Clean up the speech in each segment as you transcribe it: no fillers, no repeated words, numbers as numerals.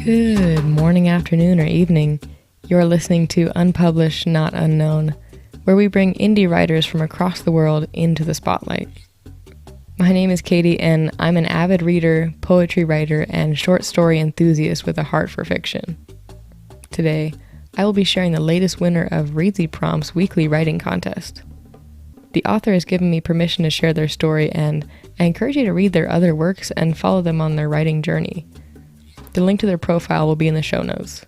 Good morning, afternoon, or evening. You're listening to Unpublished, Not Unknown, where we bring indie writers from across the world into the spotlight. My name is Katie, and I'm an avid reader, poetry writer, and short story enthusiast with a heart for fiction. Today, I will be sharing the latest winner of Readsy Prompt's weekly writing contest. The author has given me permission to share their story, and I encourage you to read their other works and follow them on their writing journey. The link to their profile will be in the show notes.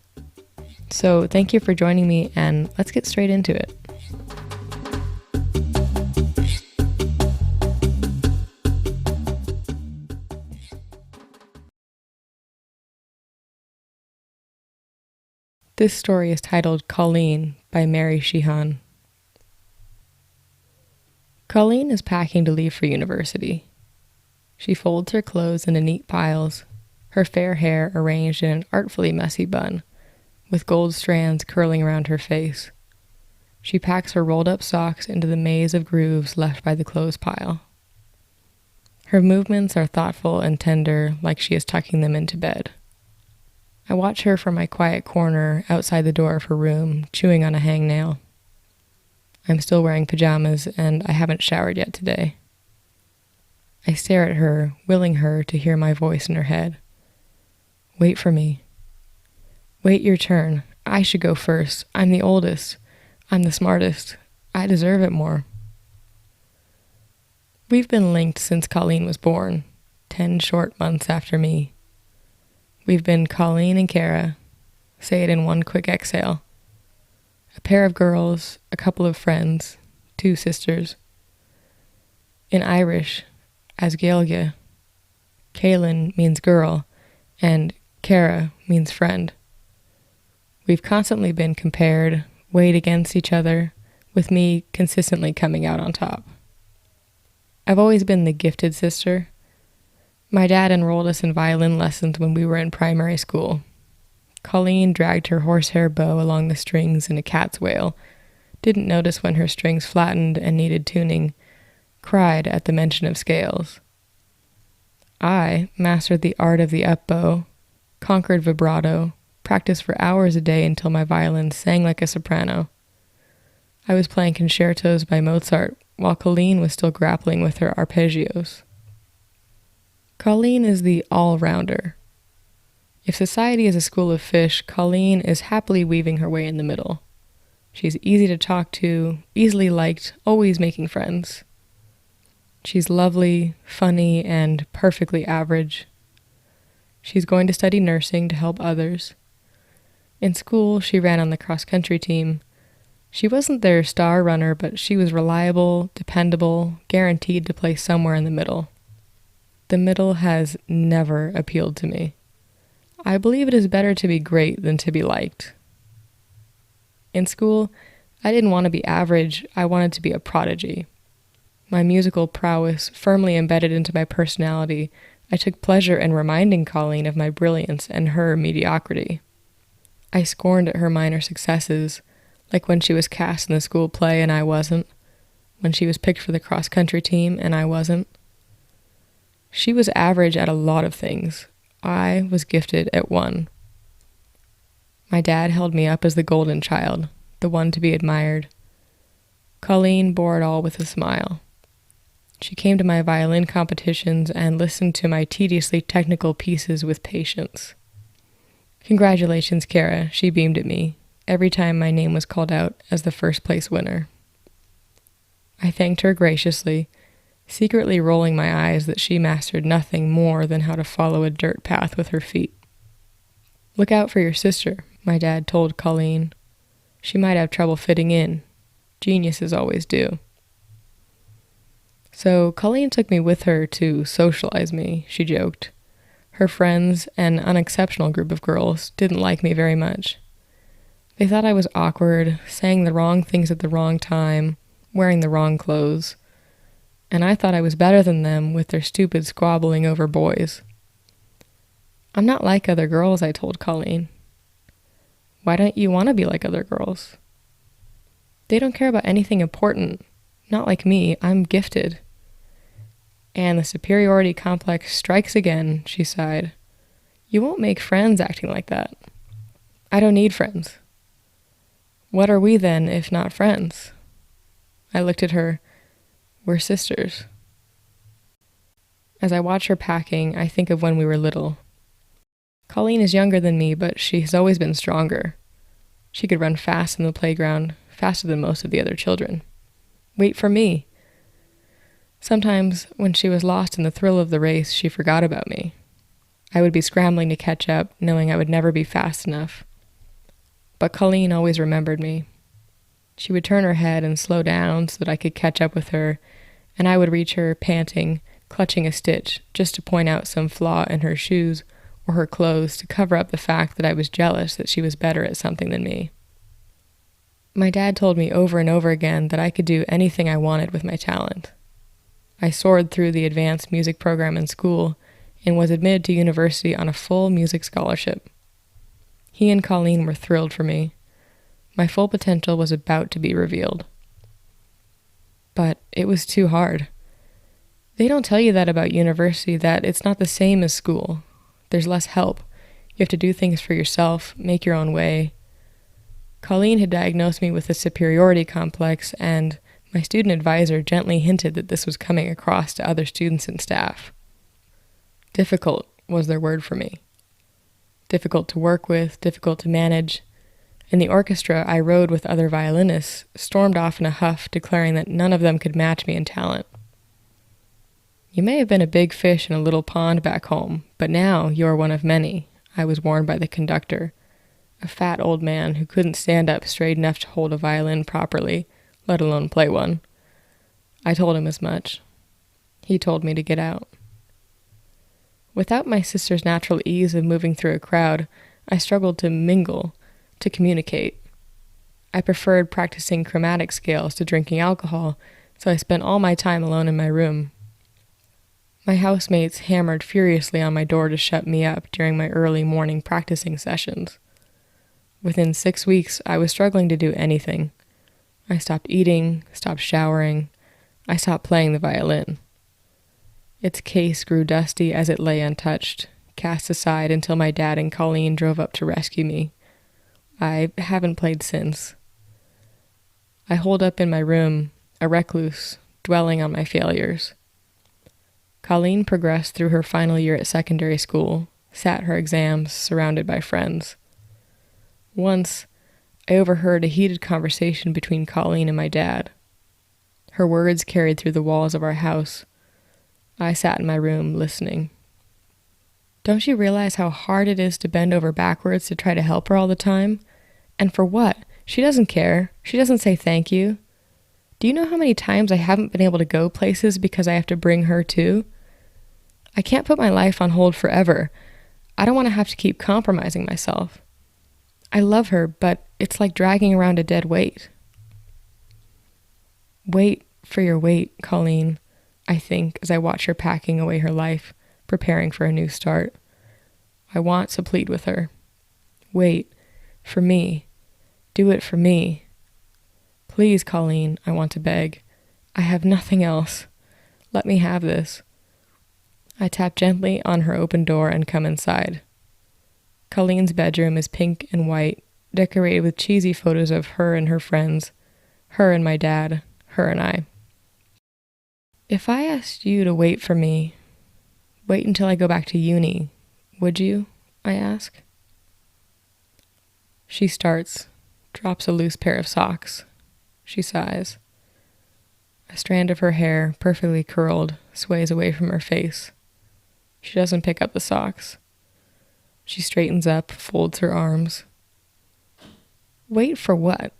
So thank you for joining me, and let's get straight into it. This story is titled Colleen by Mary Sheehan. Colleen is packing to leave for university. She folds her clothes into neat piles, her fair hair arranged in an artfully messy bun, with gold strands curling around her face. She packs her rolled-up socks into the maze of grooves left by the clothes pile. Her movements are thoughtful and tender, like she is tucking them into bed. I watch her from my quiet corner outside the door of her room, chewing on a hangnail. I'm still wearing pajamas, and I haven't showered yet today. I stare at her, willing her to hear my voice in her head. Wait for me. Wait your turn. I should go first. I'm the oldest. I'm the smartest. I deserve it more. We've been linked since Colleen was born, 10 short months after me. We've been Colleen and Kara. Say it in one quick exhale. A pair of girls, a couple of friends, 2 sisters. In Irish, as Gaeilge, Caelan means girl, and Cara means friend. We've constantly been compared, weighed against each other, with me consistently coming out on top. I've always been the gifted sister. My dad enrolled us in violin lessons when we were in primary school. Colleen dragged her horsehair bow along the strings in a cat's wail, didn't notice when her strings flattened and needed tuning, cried at the mention of scales. I mastered the art of the up bow, conquered vibrato, practiced for hours a day until my violin sang like a soprano. I was playing concertos by Mozart while Colleen was still grappling with her arpeggios. Colleen is the all-rounder. If society is a school of fish, Colleen is happily weaving her way in the middle. She's easy to talk to, easily liked, always making friends. She's lovely, funny, and perfectly average. She's going to study nursing to help others. In school, she ran on the cross-country team. She wasn't their star runner, but she was reliable, dependable, guaranteed to play somewhere in the middle. The middle has never appealed to me. I believe it is better to be great than to be liked. In school, I didn't want to be average, I wanted to be a prodigy. My musical prowess firmly embedded into my personality, I took pleasure in reminding Colleen of my brilliance and her mediocrity. I scorned at her minor successes, like when she was cast in the school play and I wasn't, when she was picked for the cross-country team and I wasn't. She was average at a lot of things. I was gifted at one. My dad held me up as the golden child, the one to be admired. Colleen bore it all with a smile. She came to my violin competitions and listened to my tediously technical pieces with patience. Congratulations, Kara, she beamed at me, every time my name was called out as the first place winner. I thanked her graciously, secretly rolling my eyes that she mastered nothing more than how to follow a dirt path with her feet. Look out for your sister, my dad told Colleen. She might have trouble fitting in. Geniuses always do. So Colleen took me with her to socialize me, she joked. Her friends, an unexceptional group of girls, didn't like me very much. They thought I was awkward, saying the wrong things at the wrong time, wearing the wrong clothes. And I thought I was better than them with their stupid squabbling over boys. I'm not like other girls, I told Colleen. Why don't you want to be like other girls? They don't care about anything important. Not like me, I'm gifted. And the superiority complex strikes again, she sighed. You won't make friends acting like that. I don't need friends. What are we then if not friends? I looked at her. We're sisters. As I watch her packing, I think of when we were little. Colleen is younger than me, but she has always been stronger. She could run fast in the playground, faster than most of the other children. Wait for me. Sometimes, when she was lost in the thrill of the race, she forgot about me. I would be scrambling to catch up, knowing I would never be fast enough. But Colleen always remembered me. She would turn her head and slow down so that I could catch up with her, and I would reach her, panting, clutching a stitch, just to point out some flaw in her shoes or her clothes to cover up the fact that I was jealous that she was better at something than me. My dad told me over and over again that I could do anything I wanted with my talent. I soared through the advanced music program in school and was admitted to university on a full music scholarship. He and Colleen were thrilled for me. My full potential was about to be revealed. But it was too hard. They don't tell you that about university, that it's not the same as school. There's less help. You have to do things for yourself, make your own way. Colleen had diagnosed me with a superiority complex, and my student advisor gently hinted that this was coming across to other students and staff. Difficult was their word for me. Difficult to work with, difficult to manage. In the orchestra, I rode with other violinists, stormed off in a huff, declaring that none of them could match me in talent. You may have been a big fish in a little pond back home, but now you are one of many, I was warned by the conductor, a fat old man who couldn't stand up straight enough to hold a violin properly, let alone play one. I told him as much. He told me to get out. Without my sister's natural ease of moving through a crowd, I struggled to mingle, to communicate. I preferred practicing chromatic scales to drinking alcohol, so I spent all my time alone in my room. My housemates hammered furiously on my door to shut me up during my early morning practicing sessions. Within 6 weeks, I was struggling to do anything. I stopped eating, stopped showering. I stopped playing the violin. Its case grew dusty as it lay untouched, cast aside until my dad and Colleen drove up to rescue me. I haven't played since. I holed up in my room, a recluse, dwelling on my failures. Colleen progressed through her final year at secondary school, sat her exams, surrounded by friends. Once, I overheard a heated conversation between Colleen and my dad. Her words carried through the walls of our house. I sat in my room, listening. Don't you realize how hard it is to bend over backwards to try to help her all the time? And for what? She doesn't care. She doesn't say thank you. Do you know how many times I haven't been able to go places because I have to bring her too? I can't put my life on hold forever. I don't want to have to keep compromising myself. I love her, but it's like dragging around a dead weight. Wait for your weight, Colleen, I think, as I watch her packing away her life, preparing for a new start. I want to plead with her. Wait, for me. Do it for me. Please, Colleen, I want to beg. I have nothing else. Let me have this. I tap gently on her open door and come inside. Colleen's bedroom is pink and white, decorated with cheesy photos of her and her friends, her and my dad, her and I. If I asked you to wait for me, wait until I go back to uni, would you? I ask. She starts, drops a loose pair of socks. She sighs. A strand of her hair, perfectly curled, sways away from her face. She doesn't pick up the socks. She straightens up, folds her arms. Wait for what?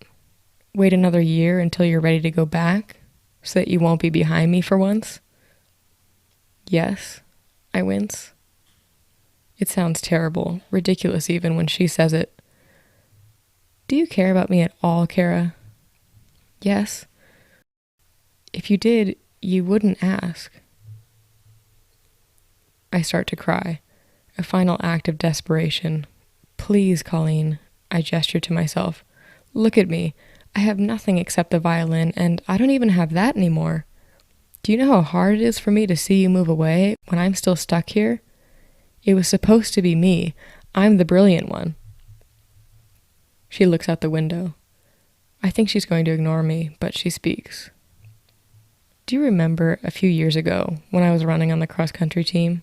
Wait another year until you're ready to go back, so that you won't be behind me for once? Yes, I wince. It sounds terrible, ridiculous even when she says it. Do you care about me at all, Kara? Yes. If you did, you wouldn't ask. I start to cry, a final act of desperation. Please, Colleen, I gesture to myself. Look at me. I have nothing except the violin, and I don't even have that anymore. Do you know how hard it is for me to see you move away when I'm still stuck here? It was supposed to be me. I'm the brilliant one. She looks out the window. I think she's going to ignore me, but she speaks. Do you remember a few years ago when I was running on the cross-country team?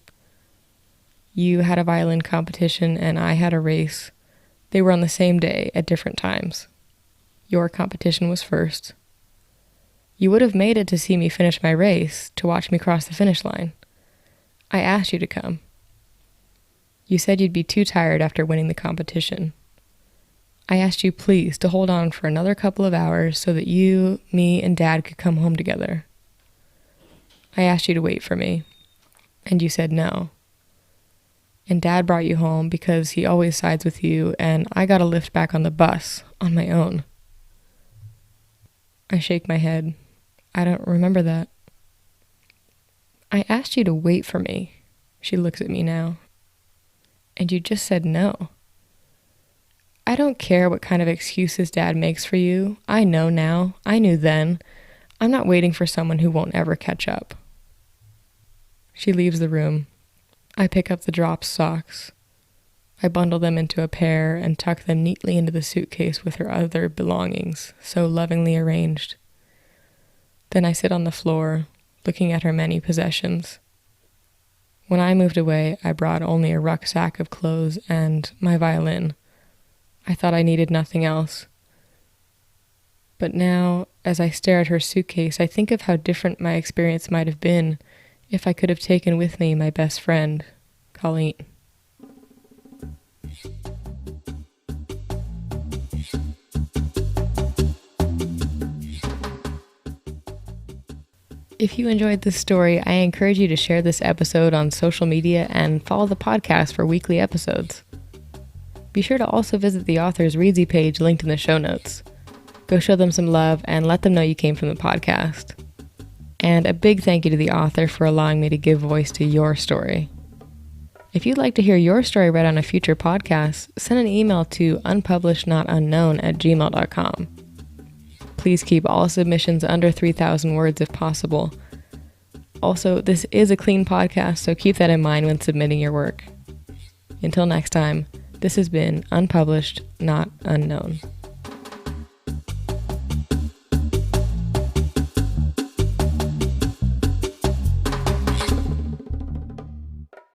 You had a violin competition and I had a race. They were on the same day at different times. Your competition was first. You would have made it to see me finish my race, to watch me cross the finish line. I asked you to come. You said you'd be too tired after winning the competition. I asked you please to hold on for another couple of hours so that you, me, and Dad could come home together. I asked you to wait for me, and you said no. And Dad brought you home because he always sides with you, and I got a lift back on the bus on my own. I shake my head. I don't remember that. I asked you to wait for me. She looks at me now. And you just said no. I don't care what kind of excuses Dad makes for you. I know now. I knew then. I'm not waiting for someone who won't ever catch up. She leaves the room. I pick up the dropped socks. I bundle them into a pair and tuck them neatly into the suitcase with her other belongings, so lovingly arranged. Then I sit on the floor, looking at her many possessions. When I moved away, I brought only a rucksack of clothes and my violin. I thought I needed nothing else. But now, as I stare at her suitcase, I think of how different my experience might have been if I could have taken with me my best friend, Colleen. If you enjoyed this story, I encourage you to share this episode on social media and follow the podcast for weekly episodes. Be sure to also visit the author's Readsy page linked in the show notes. Go show them some love and let them know you came from the podcast. And a big thank you to the author for allowing me to give voice to your story. If you'd like to hear your story read on a future podcast, send an email to unpublishednotunknown@gmail.com. Please keep all submissions under 3,000 words if possible. Also, this is a clean podcast, so keep that in mind when submitting your work. Until next time, this has been Unpublished, Not Unknown.